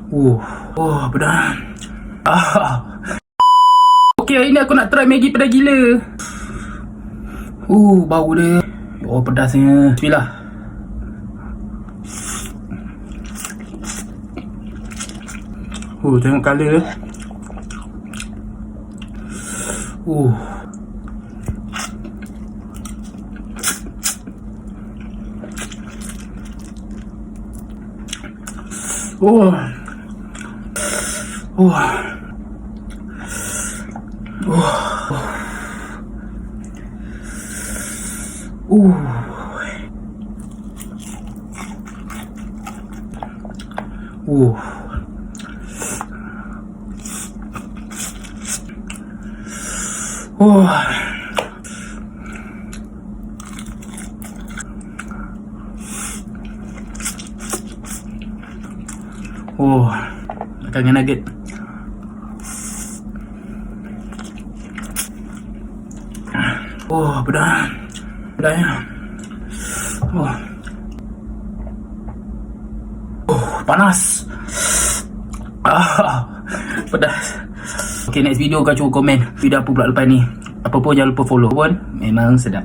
Pedas. Okey, hari ni aku nak try Maggi pedas gila. Bau dia. Pedasnya. Bismillah. Tengok color dia. Makan dengan nugget. Pedas. Pedasnya. Panas. Pedas. Okay, next video kau cuba komen video apa pula lepas ni. Apa pun jangan lupa follow pun. Memang sedap.